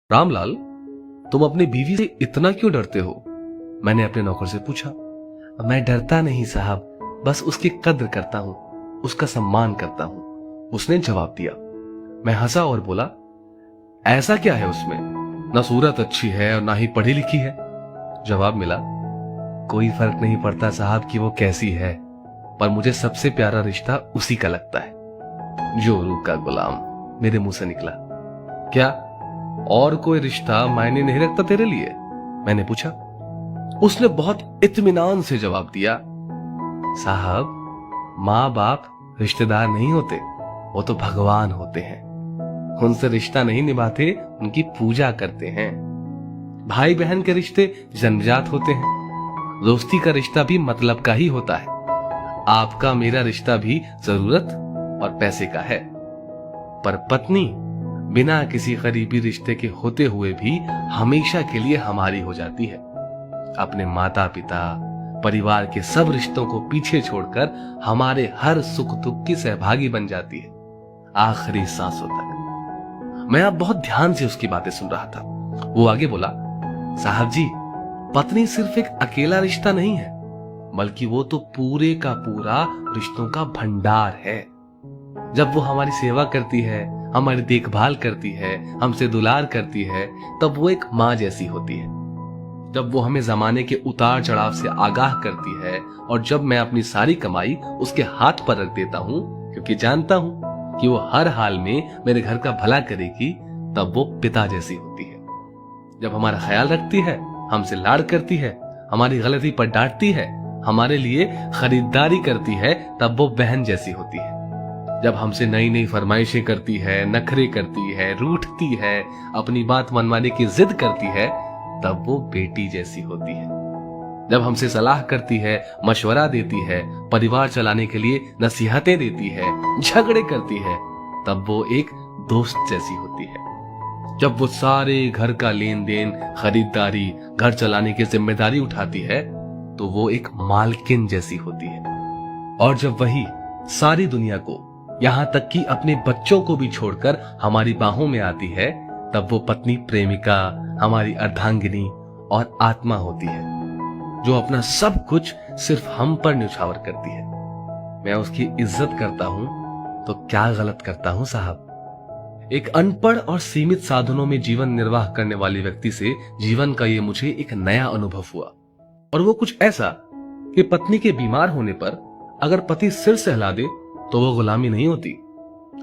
रामलाल, तुम अपनी बीवी से इतना क्यों डरते हो? मैंने अपने नौकर से पूछा। मैं डरता नहीं साहब, बस उसकी कद्र करता हूं, उसका सम्मान करता हूं, उसने जवाब दिया। मैं हंसा और बोला, ऐसा क्या है उसमें? ना सूरत अच्छी है और ना ही पढ़ी लिखी है। जवाब मिला, कोई फर्क नहीं पड़ता साहब कि वो कैसी है, पर मुझे सबसे प्यारा रिश्ता उसी का लगता है। जोरू का गुलाम, मेरे मुंह से निकला। क्या और कोई रिश्ता मायने नहीं रखता तेरे लिए? मैंने पूछा। उसने बहुत इत्मीनान से जवाब दिया, साहब, माँ बाप रिश्तेदार नहीं होते, वो तो भगवान होते हैं। उनसे रिश्ता नहीं निभाते, उनकी पूजा करते हैं। भाई बहन के रिश्ते जन्मजात होते हैं, दोस्ती का रिश्ता भी मतलब का ही होता है। आपका मेरा रिश्ता भी जरूरत और पैसे का है, पर पत्नी बिना किसी करीबी रिश्ते के होते हुए भी हमेशा के लिए हमारी हो जाती है। अपने माता पिता, परिवार के सब रिश्तों को पीछे छोड़कर हमारे हर सुख दुख की सहभागी बन जाती है, आखिरी सांसों तक। मैं अब बहुत ध्यान से उसकी बातें सुन रहा था। वो आगे बोला, साहब जी, पत्नी सिर्फ एक अकेला रिश्ता नहीं है, बल्कि वो तो पूरे का पूरा रिश्तों का भंडार है। जब वो हमारी सेवा करती है, हमारी देखभाल करती है, हमसे दुलार करती है, तब वो एक माँ जैसी होती है। जब वो हमें जमाने के उतार चढ़ाव से आगाह करती है, और जब मैं अपनी सारी कमाई उसके हाथ पर रख देता हूँ, क्योंकि जानता हूँ कि वो हर हाल में मेरे घर का भला करेगी, तब वो पिता जैसी होती है। जब हमारा ख्याल रखती है, हमसे लाड़ करती है, हमारी गलती पर डांटती है, हमारे लिए खरीदारी करती है, तब वो बहन जैसी होती है। जब हमसे नई नई फरमाइशें करती है, नखरे करती है, रूठती है, अपनी बात मनवाने की जिद करती है, तब वो बेटी जैसी होती है। जब हमसे सलाह करती है, मशवरा देती है, परिवार चलाने के लिए नसीहतें देती है, झगड़े करती है, तब वो एक दोस्त जैसी होती है। जब वो सारे घर का लेन देन, खरीदारी, घर चलाने की जिम्मेदारी उठाती है, तो वो एक मालकिन जैसी होती है। और जब वही सारी दुनिया को, यहां तक कि अपने बच्चों को भी छोड़कर हमारी बाहों में आती है, तब वो पत्नी प्रेमिका, हमारी अर्धांगिनी और आत्मा होती है, जो अपना सब कुछ सिर्फ हम पर न्यौछावर करती है। मैं उसकी इज्जत करता हूं तो क्या गलत करता हूं साहब? एक अनपढ़ और सीमित साधनों में जीवन निर्वाह करने वाले व्यक्ति से जीवन का ये मुझे एक नया अनुभव हुआ, और वो कुछ ऐसा कि पत्नी के बीमार होने पर अगर पति सिर सहला दे तो वो गुलामी नहीं होती।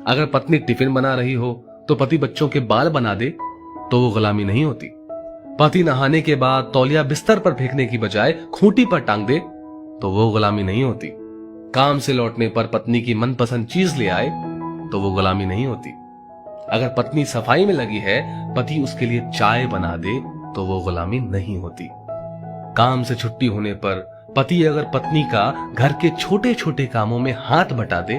अगर पत्नी टिफिन बना रही हो तो पति बच्चों के बाल बना दे तो वो गुलामी नहीं होती। पति नहाने के बाद तौलिया बिस्तर पर फेंकने की बजाय खूंटी पर टांग दे तो वो गुलामी नहीं होती। काम से लौटने पर पत्नी की मनपसंद चीज ले आए तो वो गुलामी नहीं होती। अगर पत्नी सफाई में लगी है, पति उसके लिए चाय बना दे तो वो गुलामी नहीं होती। काम से छुट्टी होने पर पति अगर पत्नी का घर के छोटे छोटे कामों में हाथ बटा दे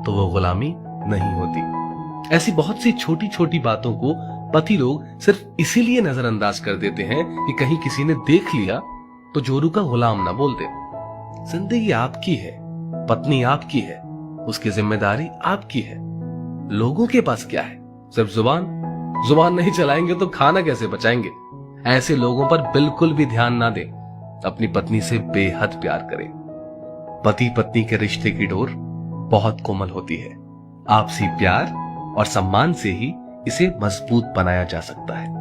तो वो गुलामी नहीं होती। ऐसी बहुत सी छोटी छोटी बातों को पति लोग सिर्फ इसीलिए नजरअंदाज कर देते हैं कि कहीं किसी ने देख लिया तो जोरू का गुलाम ना बोल दे। जिंदगी आपकी है, पत्नी आपकी है, उसकी जिम्मेदारी आपकी है। लोगों के पास क्या है? सिर्फ जुबान नहीं चलाएंगे तो खाना कैसे बचाएंगे? ऐसे लोगों पर बिल्कुल भी ध्यान ना दें। अपनी पत्नी से बेहद प्यार करें। पति पत्नी के रिश्ते की डोर बहुत कोमल होती है। आपसी प्यार और सम्मान से ही इसे मजबूत बनाया जा सकता है।